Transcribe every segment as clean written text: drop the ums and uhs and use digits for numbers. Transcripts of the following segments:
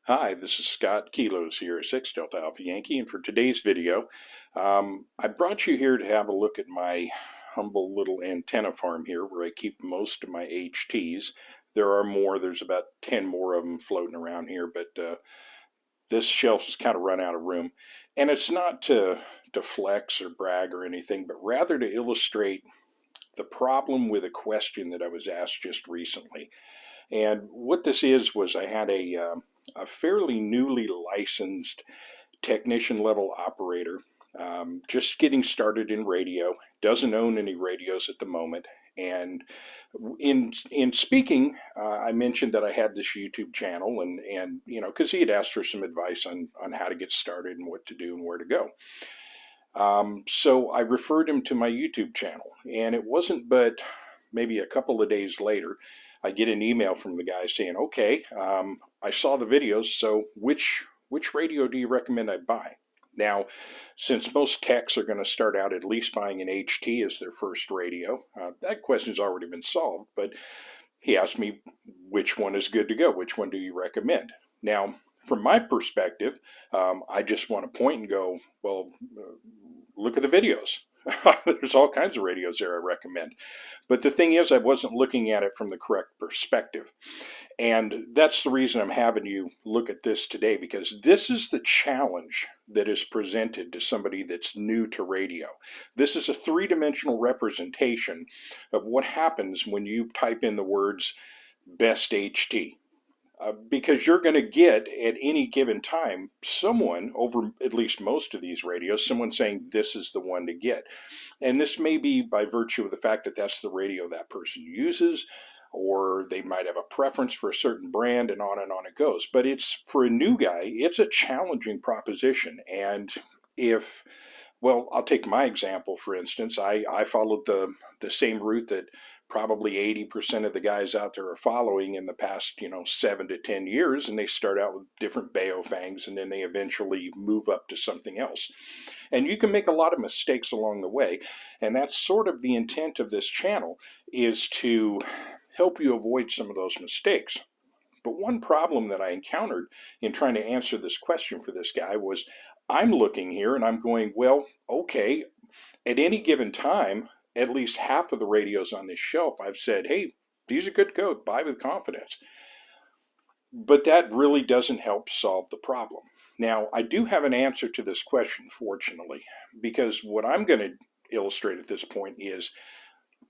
Hi, this is Scott Kilos here, 6 Delta Alpha Yankee, and for today's video, I brought you here to have a look at my humble little antenna farm here where I keep most of my HTs. There are more, there's about 10 more of them floating around here, but this shelf has kind of run out of room. And it's not to flex or brag or anything, but rather to illustrate the problem with a question that I was asked just recently. And what this was I had a fairly newly licensed technician level operator, just getting started in radio, doesn't own any radios at the moment. And in speaking, I mentioned that I had this YouTube channel, and because he had asked for some advice on how to get started and what to do and where to go. So I referred him to my YouTube channel, and it wasn't but maybe a couple of days later, I get an email from the guy saying, "Okay, I saw the videos. So which radio do you recommend I buy?" Now, since most techs are going to start out at least buying an HT as their first radio, that question's already been solved. But he asked me which one is good to go. Which one do you recommend? Now, from my perspective, I just want to point and go, well, look at the videos. There's all kinds of radios there I recommend. But the thing is, I wasn't looking at it from the correct perspective. And that's the reason I'm having you look at this today, because this is the challenge that is presented to somebody that's new to radio. This is a three-dimensional representation of what happens when you type in the words best HT. Because you're going to get at any given time someone over at least most of these radios, someone saying this is the one to get. And this may be by virtue of the fact that that's the radio that person uses, or they might have a preference for a certain brand, and on it goes. But it's, for a new guy, it's a challenging proposition. And if, well, I'll take my example, for instance. I followed the same route that probably 80% of the guys out there are following in the past, 7 to 10 years, and they start out with different Baofangs, and then they eventually move up to something else. And you can make a lot of mistakes along the way, and that's sort of the intent of this channel, is to help you avoid some of those mistakes. But one problem that I encountered in trying to answer this question for this guy was, I'm looking here and I'm going, well, okay, at any given time, at least half of the radios on this shelf, I've said, hey, these are good to go, buy with confidence. But that really doesn't help solve the problem. Now, I do have an answer to this question, fortunately, because what I'm going to illustrate at this point is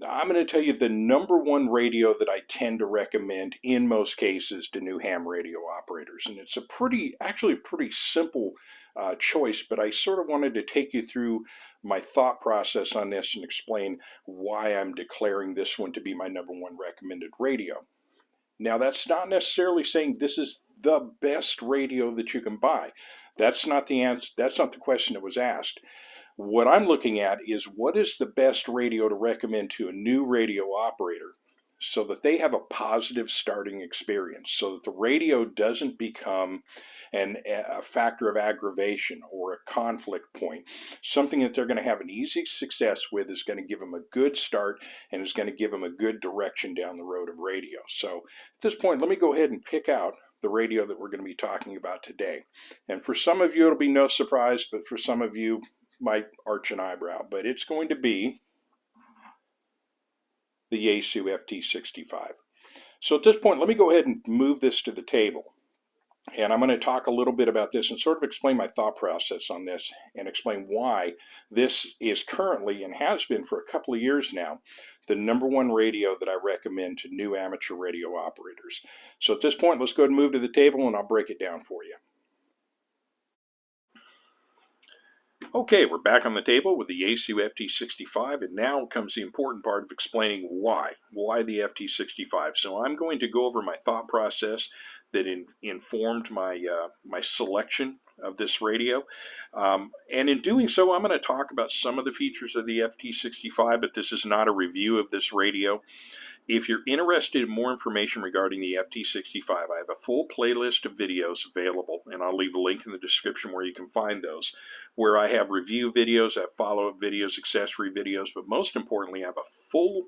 I'm going to tell you the number one radio that I tend to recommend in most cases to new ham radio operators. And it's actually a pretty simple choice, but I sort of wanted to take you through my thought process on this and explain why I'm declaring this one to be my number one recommended radio. Now, that's not necessarily saying this is the best radio that you can buy. That's not the answer. That's not the question that was asked. What I'm looking at is, what is the best radio to recommend to a new radio operator so that they have a positive starting experience, so that the radio doesn't become a factor of aggravation or a conflict point. Something that they're going to have an easy success with, is going to give them a good start and is going to give them a good direction down the road of radio. So at this point, let me go ahead and pick out the radio that we're going to be talking about today. And for some of you, it'll be no surprise, but for some of you, might arch an eyebrow, but it's going to be the Yaesu FT65. So at this point, let me go ahead and move this to the table. And I'm going to talk a little bit about this and sort of explain my thought process on this, and explain why this is currently, and has been for a couple of years now, the number one radio that I recommend to new amateur radio operators. So at this point, let's go ahead and move to the table, and I'll break it down for you. Okay, we're back on the table with the Yaesu FT65, and now comes the important part of explaining why the FT65. So I'm going to go over my thought process that informed my my selection of this radio, and in doing so, I'm going to talk about some of the features of the FT65, but this is not a review of this radio. If you're interested in more information regarding the FT65, I have a full playlist of videos available, and I'll leave a link in the description where you can find those, where I have review videos, I have follow-up videos, accessory videos, but most importantly, I have a full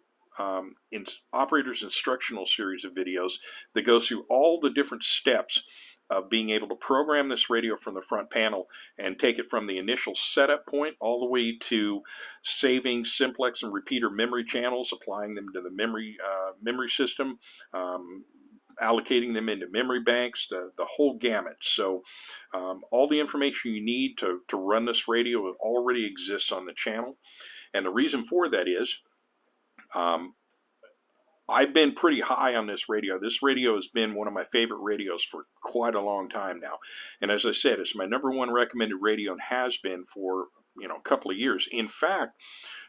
operator's instructional series of videos that goes through all the different steps of being able to program this radio from the front panel and take it from the initial setup point all the way to saving simplex and repeater memory channels, applying them to the memory system, allocating them into memory banks, the whole gamut. So all the information you need to run this radio already exists on the channel. And the reason for that is I've been pretty high on this radio. This radio has been one of my favorite radios for quite a long time now. And as I said, it's my #1 recommended radio and has been for a couple of years. In fact,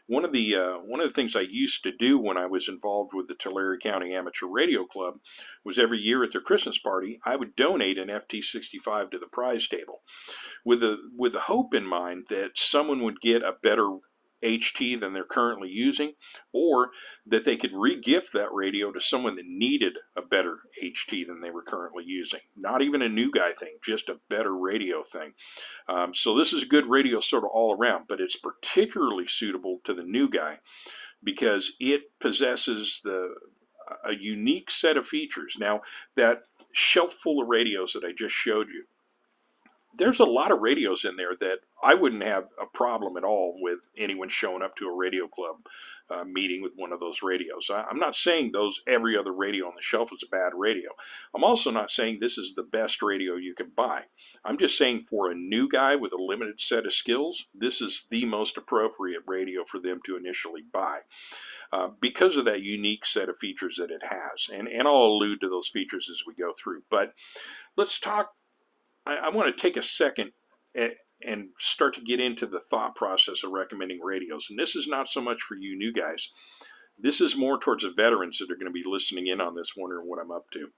one of the things I used to do when I was involved with the Tulare County Amateur Radio Club was every year at their Christmas party, I would donate an FT65 to the prize table, with the hope in mind that someone would get a better HT than they're currently using, or that they could re-gift that radio to someone that needed a better HT than they were currently using. Not even a new guy thing, just a better radio thing. So this is a good radio sort of all around, but it's particularly suitable to the new guy because it possesses a unique set of features. Now, that shelf full of radios that I just showed you, there's a lot of radios in there that I wouldn't have a problem at all with anyone showing up to a radio club meeting with one of those radios. I'm not saying every other radio on the shelf is a bad radio. I'm also not saying this is the best radio you can buy. I'm just saying for a new guy with a limited set of skills, this is the most appropriate radio for them to initially buy. Because of that unique set of features that it has. And I'll allude to those features as we go through. But let's talk. I want to take a second and start to get into the thought process of recommending radios. And this is not so much for you new guys. This is more towards the veterans that are going to be listening in on this, wondering what I'm up to.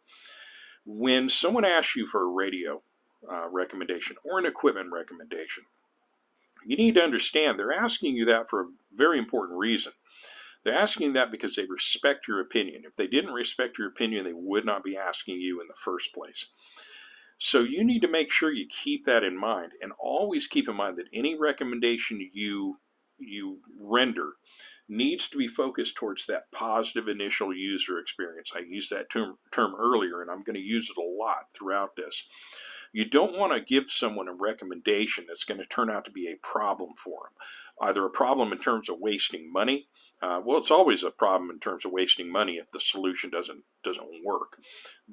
When someone asks you for a radio recommendation or an equipment recommendation, you need to understand they're asking you that for a very important reason. They're asking that because they respect your opinion. If they didn't respect your opinion, they would not be asking you in the first place. So you need to make sure you keep that in mind, and always keep in mind that any recommendation you render needs to be focused towards that positive initial user experience. I used that term earlier, and I'm going to use it a lot throughout this. You don't want to give someone a recommendation that's going to turn out to be a problem for them. Either a problem in terms of wasting money. Well, it's always a problem in terms of wasting money if the solution doesn't work.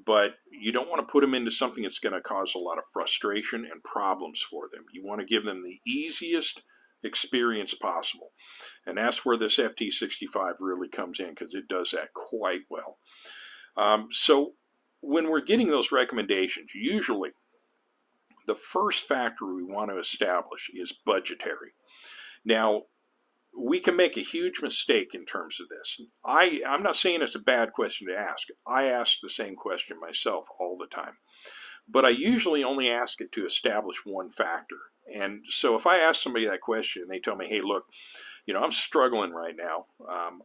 But you don't want to put them into something that's going to cause a lot of frustration and problems for them. You want to give them the easiest experience possible. And that's where this FT65 really comes in, because it does that quite well. So when we're getting those recommendations, usually the first factor we want to establish is budgetary. Now, we can make a huge mistake in terms of this. I'm not saying it's a bad question to ask. I ask the same question myself all the time. But I usually only ask it to establish one factor. And so if I ask somebody that question and they tell me, hey, look, I'm struggling right now.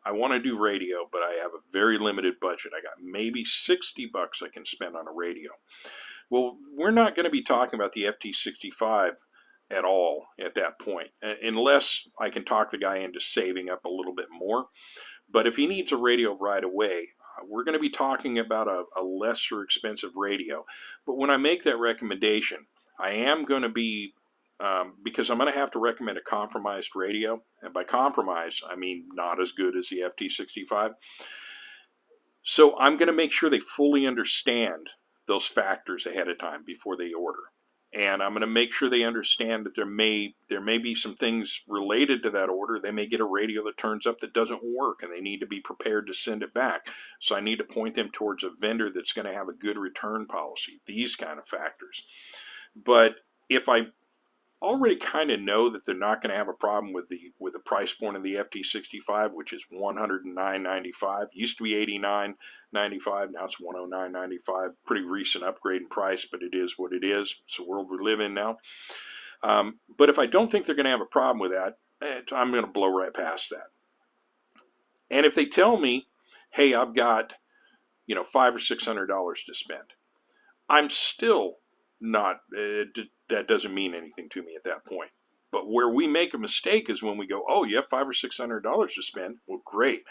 I want to do radio, but I have a very limited budget. I got maybe $60 I can spend on a radio. Well, we're not going to be talking about the FT65 at all at that point, unless I can talk the guy into saving up a little bit more. But if he needs a radio right away, we're going to be talking about a lesser expensive radio. But when I make that recommendation, I am going to be, because I'm going to have to recommend a compromised radio. And by compromise, I mean not as good as the FT65. So I'm going to make sure they fully understand those factors ahead of time before they order. And I'm going to make sure they understand that there may be some things related to that order. They may get a radio that turns up that doesn't work, and they need to be prepared to send it back. So I need to point them towards a vendor that's going to have a good return policy, these kind of factors. But if I already kind of know that they're not going to have a problem with the price point of the FT65, which is $109.95. Used to be $89.95. Now it's $109.95. Pretty recent upgrade in price, but it is what it is. It's the world we live in now. But if I don't think they're going to have a problem with that, I'm going to blow right past that. And if they tell me, hey, I've got $500 or $600 to spend, I'm still not, that doesn't mean anything to me at that point. But where we make a mistake is when we go, oh, you have $500 or $600 to spend. Well, great.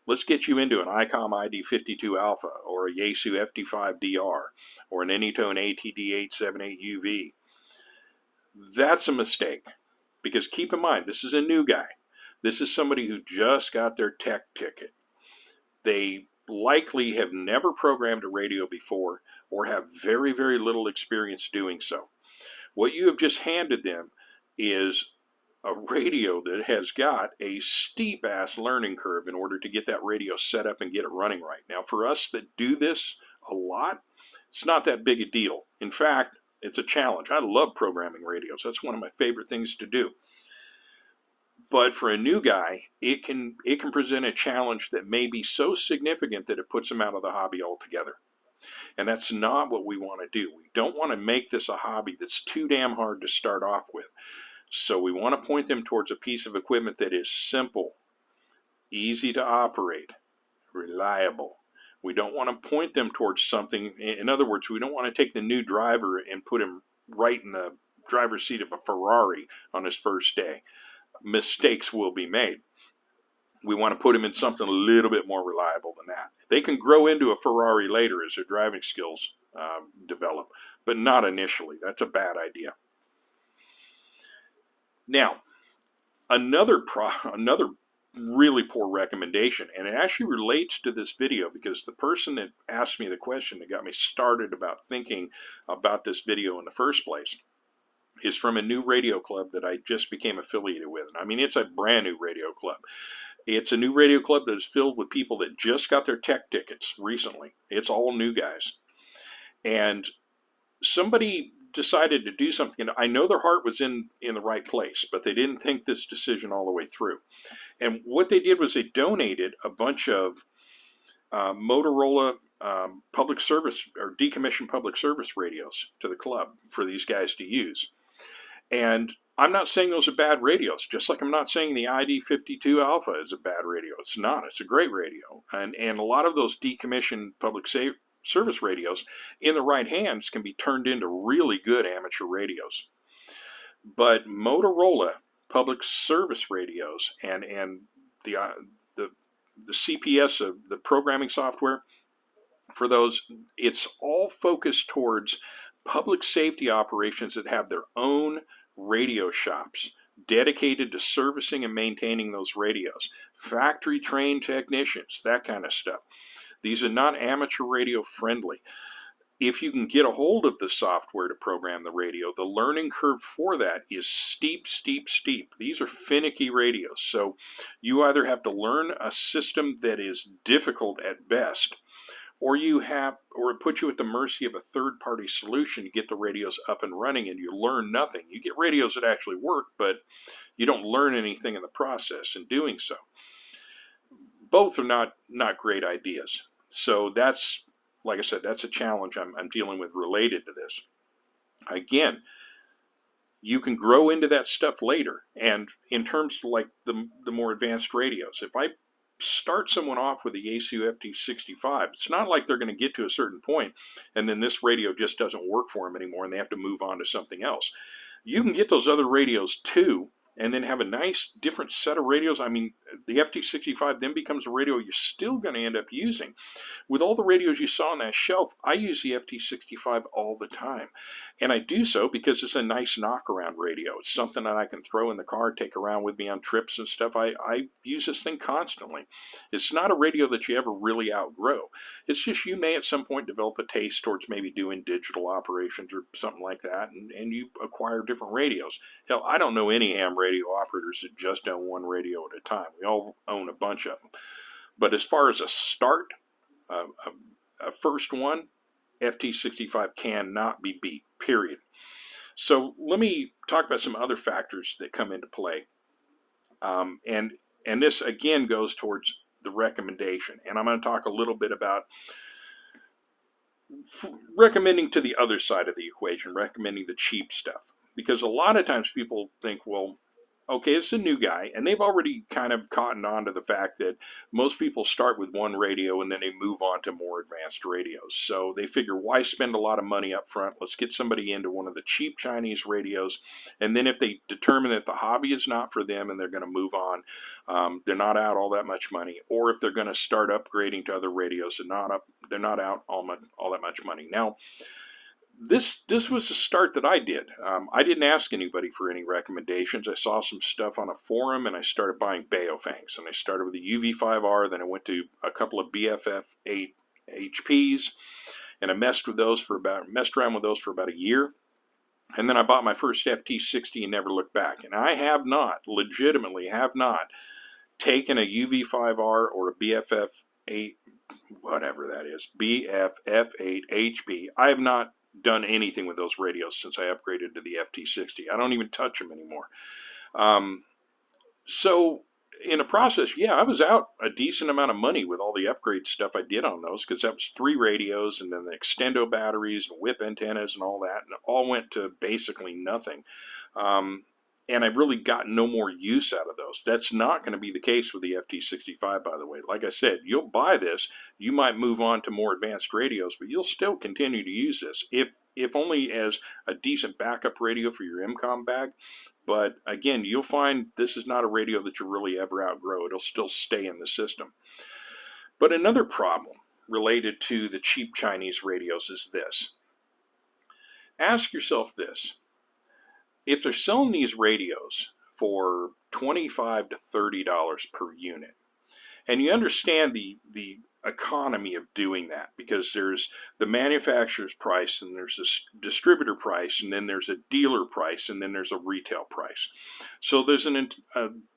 Let's get you into an ICOM ID52 Alpha or a Yaesu FD5DR or an Anytone ATD878UV. That's a mistake, because keep in mind, this is a new guy. This is somebody who just got their tech ticket. They likely have never programmed a radio before or have very, very little experience doing so. What you have just handed them is a radio that has got a steep ass learning curve in order to get that radio set up and get it running right. Now, for us that do this a lot, it's not that big a deal. In fact, it's a challenge. I love programming radios. That's one of my favorite things to do. But for a new guy, it can present a challenge that may be so significant that it puts him out of the hobby altogether. And that's not what we want to do. We don't want to make this a hobby that's too damn hard to start off with. So we want to point them towards a piece of equipment that is simple, easy to operate, reliable. We don't want to point them towards something, in other words, we don't want to take the new driver and put him right in the driver's seat of a Ferrari on his first day. Mistakes will be made. We want to put him in something a little bit more reliable than that. They can grow into a Ferrari later as their driving skills develop, but not initially. That's a bad idea. Now, another really poor recommendation, and it actually relates to this video because the person that asked me the question that got me started about thinking about this video in the first place is from a new radio club that I just became affiliated with. I mean, it's a brand new radio club. It's a new radio club that is filled with people that just got their tech tickets recently. It's all new guys. And somebody decided to do something. I know their heart was in the right place, but they didn't think this decision all the way through. And what they did was they donated a bunch of Motorola public service or decommissioned public service radios to the club for these guys to use. And I'm not saying those are bad radios, just like I'm not saying the ID52 Alpha is a bad radio. It's not. It's a great radio. And a lot of those decommissioned public service radios in the right hands can be turned into really good amateur radios. But Motorola public service radios and the CPS, the programming software for those, it's all focused towards public safety operations that have their own radio shops dedicated to servicing and maintaining those radios, factory trained technicians, that kind of stuff. These are not amateur radio friendly. If you can get a hold of the software to program the radio, the learning curve for that is steep, steep, steep. These are finicky radios. So you either have to learn a system that is difficult at best, or it puts you at the mercy of a third-party solution to get the radios up and running, and you learn nothing. You get radios that actually work, but you don't learn anything in the process in doing so. Both are not great ideas. So that's, like I said, that's a challenge I'm dealing with related to this. Again, you can grow into that stuff later, and in terms of like the more advanced radios, if I start someone off with a Yaesu FD65, it's not like they're going to get to a certain point and then this radio just doesn't work for them anymore and they have to move on to something else. You can get those other radios too and then have a nice different set of radios. I mean, the FD65 then becomes a radio you're still going to end up using. With all the radios you saw on that shelf, I use the FD65 all the time. And I do so because it's a nice knock-around radio. It's something that I can throw in the car, take around with me on trips and stuff. I use this thing constantly. It's not a radio that you ever really outgrow. It's just you may at some point develop a taste towards maybe doing digital operations or something like that, and you acquire different radios. Hell, I don't know any ham radio operators that just own one radio at a time. We all own a bunch of them. But as far as a start, a first one, FT65 cannot be beat, period. So let me talk about some other factors that come into play. And this again goes towards the recommendation. And I'm going to talk a little bit about recommending to the other side of the equation, recommending the cheap stuff. Because a lot of times people think, well, okay, it's a new guy, and they've already kind of cottoned on to the fact that most people start with one radio and then they move on to more advanced radios. So they figure, why spend a lot of money up front? Let's get somebody into one of the cheap Chinese radios, and then if they determine that the hobby is not for them and they're going to move on, they're not out all that much money. Or if they're going to start upgrading to other radios, they're not out all that much money. Now, this was the start that I did. I didn't ask anybody for any recommendations. I saw some stuff on a forum and I started buying Baofangs. And I started with the UV5R, then I went to a couple of BFF8 HPs, and I messed around with those for about a year. And then I bought my first FT60 and never looked back. And I legitimately have not taken a UV5R or a BFF8, whatever that is, BFF8 HP. I have not done anything with those radios since I upgraded to the FT60. I don't even touch them anymore. So in the process, yeah, I was out a decent amount of money with all the upgrade stuff I did on those, because that was 3 radios and then the extendo batteries and whip antennas and all that, and it all went to basically nothing. And I really got no more use out of those. That's not going to be the case with the FT65, by the way. Like I said, you'll buy this, you might move on to more advanced radios, but you'll still continue to use this, if only as a decent backup radio for your MCOM bag. But again, you'll find this is not a radio that you'll really ever outgrow. It'll still stay in the system. But another problem related to the cheap Chinese radios is this. Ask yourself this. If they're selling these radios for $25 to $30 per unit, and you understand the economy of doing that, because there's the manufacturer's price and there's a distributor price and then there's a dealer price and then there's a retail price. So there's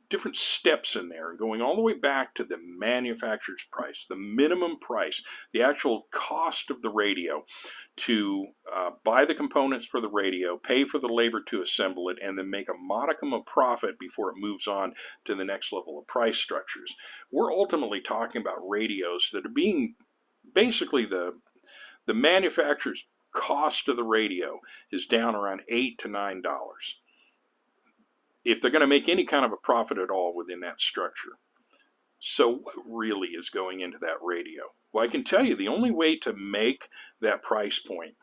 different steps in there, going all the way back to the manufacturer's price, the minimum price, the actual cost of the radio, to buy the components for the radio, pay for the labor to assemble it, and then make a modicum of profit before it moves on to the next level of price structures. We're ultimately talking about radios that are being basically the manufacturer's cost of the radio is down around $8 to $9. If they're going to make any kind of a profit at all within that structure. So what really is going into that radio? Well, I can tell you the only way to make that price point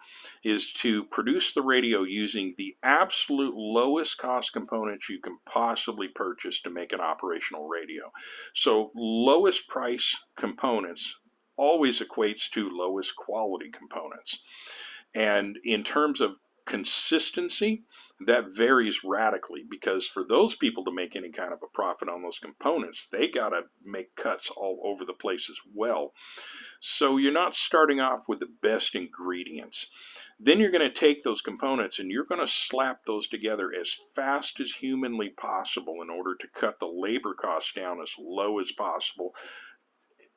is to produce the radio using the absolute lowest cost components you can possibly purchase to make an operational radio. So lowest price components always equates to lowest quality components. And in terms of consistency, that varies radically, because for those people to make any kind of a profit on those components, they got to make cuts all over the place as well. So you're not starting off with the best ingredients. Then you're going to take those components and you're going to slap those together as fast as humanly possible in order to cut the labor costs down as low as possible,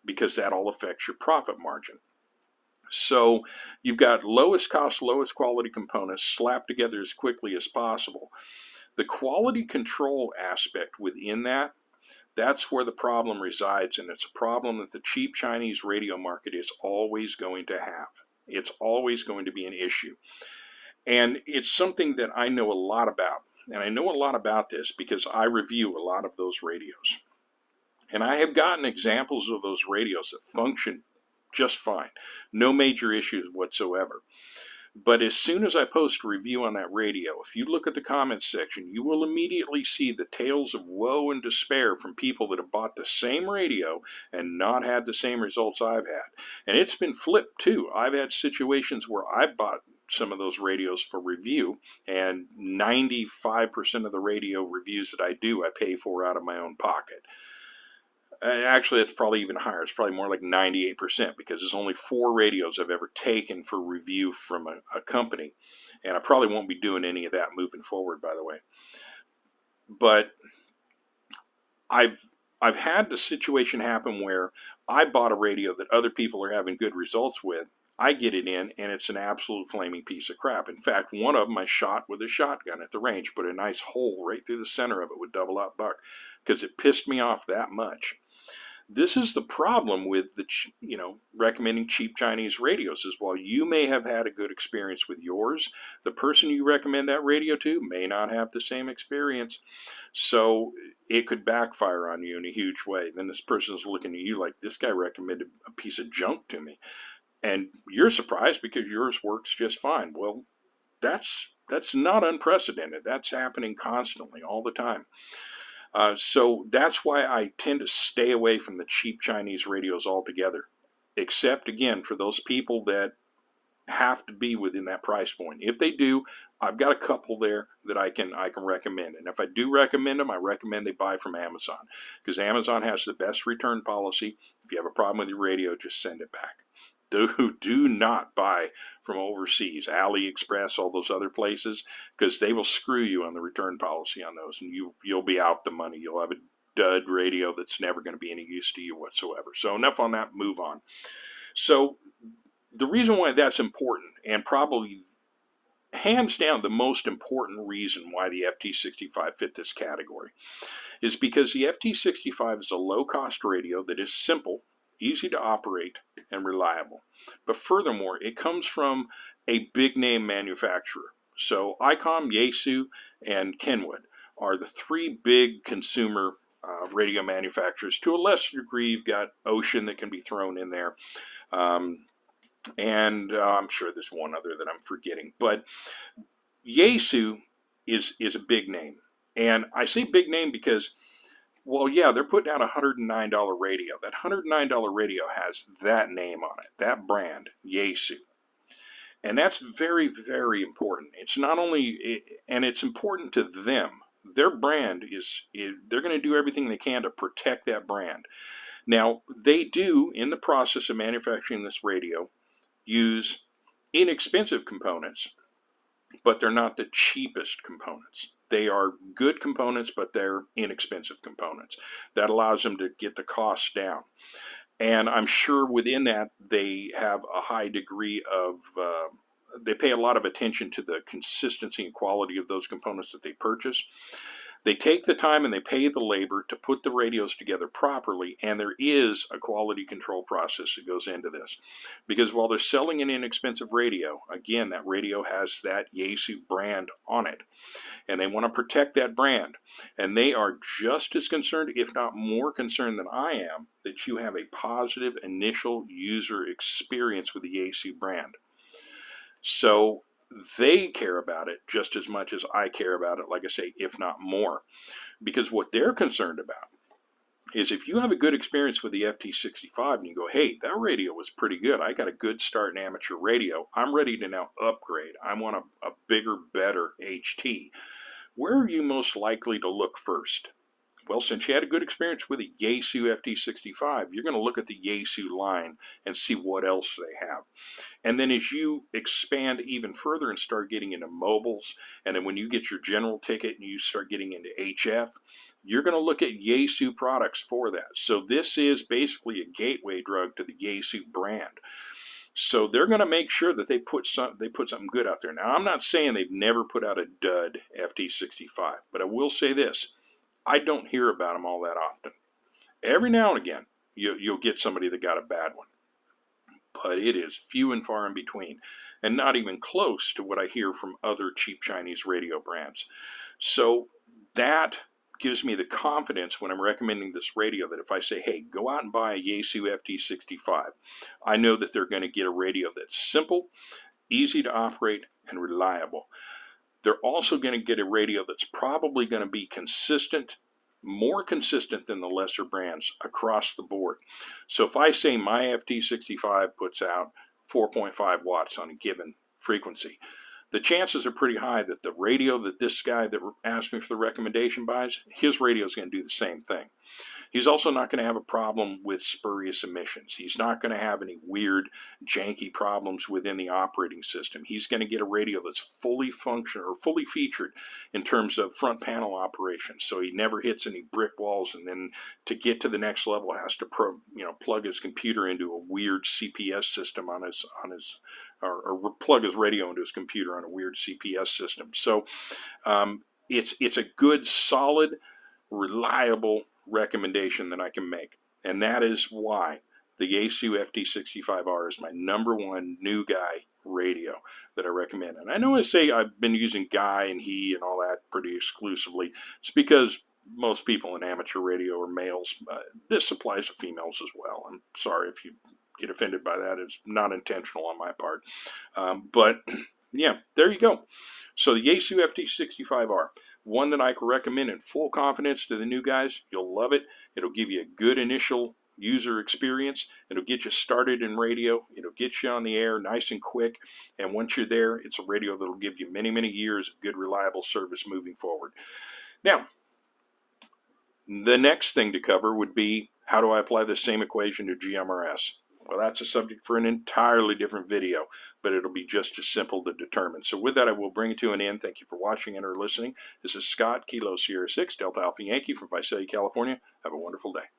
because that all affects your profit margin. So you've got lowest cost, lowest quality components slapped together as quickly as possible. The quality control aspect within that, that's where the problem resides, and it's a problem that the cheap Chinese radio market is always going to have. It's always going to be an issue. And it's something that I know a lot about. And I know a lot about this because I review a lot of those radios. And I have gotten examples of those radios that function just fine. No major issues whatsoever. But as soon as I post a review on that radio, if you look at the comments section, you will immediately see the tales of woe and despair from people that have bought the same radio and not had the same results I've had. And it's been flipped too. I've had situations where I bought some of those radios for review, and 95% of the radio reviews that I do, I pay for out of my own pocket. Actually, it's probably even higher. It's probably more like 98%, because there's only 4 radios I've ever taken for review from a company. And I probably won't be doing any of that moving forward, by the way. But I've had the situation happen where I bought a radio that other people are having good results with. I get it in, and it's an absolute flaming piece of crap. In fact, one of them I shot with a shotgun at the range, put a nice hole right through the center of it with double-aught buck, because it pissed me off that much. This is the problem with the, recommending cheap Chinese radios is while you may have had a good experience with yours, the person you recommend that radio to may not have the same experience. So it could backfire on you in a huge way. Then this person's looking at you like, this guy recommended a piece of junk to me. And you're surprised because yours works just fine. Well, that's not unprecedented. That's happening constantly, all the time. So that's why I tend to stay away from the cheap Chinese radios altogether, except again for those people that have to be within that price point. If they do, I've got a couple there that I can recommend. And if I do recommend them, I recommend they buy from Amazon, because Amazon has the best return policy. If you have a problem with your radio, just send it back. Do not buy from overseas, AliExpress, all those other places, because they will screw you on the return policy on those, and you'll be out the money. You'll have a dud radio that's never going to be any use to you whatsoever. So enough on that, move on. So the reason why that's important, and probably hands down the most important reason why the FT65 fit this category, is because the FT65 is a low-cost radio that is simple, easy to operate, and reliable. But furthermore, it comes from a big name manufacturer. So ICOM, Yaesu, and Kenwood are the three big consumer radio manufacturers. To a lesser degree, you've got Ocean that can be thrown in there. And I'm sure there's one other that I'm forgetting. But Yaesu is a big name. And I say big name because, well, yeah, they're putting out a $109 radio. That $109 radio has that name on it, that brand, Yaesu. And that's very, very important. It's not only, and it's important to them. Their brand they're going to do everything they can to protect that brand. Now, they do, in the process of manufacturing this radio, use inexpensive components, but they're not the cheapest components. They are good components, but they're inexpensive components. That allows them to get the costs down. And I'm sure within that, they have a high degree of, they pay a lot of attention to the consistency and quality of those components that they purchase. They take the time and they pay the labor to put the radios together properly, and there is a quality control process that goes into this. Because while they're selling an inexpensive radio, again, that radio has that Yaesu brand on it, and they want to protect that brand. And they are just as concerned, if not more concerned than I am, that you have a positive initial user experience with the Yaesu brand. So they care about it just as much as I care about it, like I say, if not more. Because what they're concerned about is if you have a good experience with the FT65 and you go, hey, that radio was pretty good. I got a good start in amateur radio. I'm ready to now upgrade. I want a bigger, better HT. Where are you most likely to look first? Well, since you had a good experience with the Yaesu FT65, you're going to look at the Yaesu line and see what else they have. And then as you expand even further and start getting into mobiles, and then when you get your general ticket and you start getting into HF, you're going to look at Yaesu products for that. So this is basically a gateway drug to the Yaesu brand. So they're going to make sure that they put something good out there. Now, I'm not saying they've never put out a dud FT65, but I will say this. I don't hear about them all that often. Every now and again, you'll get somebody that got a bad one. But it is few and far in between, and not even close to what I hear from other cheap Chinese radio brands. So that gives me the confidence when I'm recommending this radio that if I say, hey, go out and buy a Yaesu FT65, I know that they're going to get a radio that's simple, easy to operate, and reliable. They're also going to get a radio that's probably going to be consistent, more consistent than the lesser brands across the board. So if I say my FT65 puts out 4.5 watts on a given frequency, the chances are pretty high that the radio that this guy that asked me for the recommendation buys, his radio is going to do the same thing. He's also not going to have a problem with spurious emissions. He's not going to have any weird, janky problems within the operating system. He's going to get a radio that's fully functional or fully featured in terms of front panel operations. So he never hits any brick walls, and then to get to the next level has to plug his computer into a weird CPS system on his or plug his radio into his computer on a weird CPS system. So it's a good, solid, reliable recommendation that I can make. And that is why the Yaesu FD65R is my #1 new guy radio that I recommend. And I know I say I've been using guy and he and all that pretty exclusively. It's because most people in amateur radio are males. This applies to females as well. I'm sorry if you get offended by that. It's not intentional on my part. But yeah, there you go. So the Yaesu FD65R, one that I can recommend in full confidence to the new guys. You'll love it. It'll give you a good initial user experience. It'll get you started in radio. It'll get you on the air nice and quick. And once you're there, it's a radio that'll give you many, many years of good, reliable service moving forward. Now, the next thing to cover would be, how do I apply the same equation to GMRS? Well, that's a subject for an entirely different video, but it'll be just as simple to determine. So with that, I will bring it to an end. Thank you for watching and or listening. This is Scott, Kilo Sierra 6, Delta Alpha Yankee from Visalia, California. Have a wonderful day.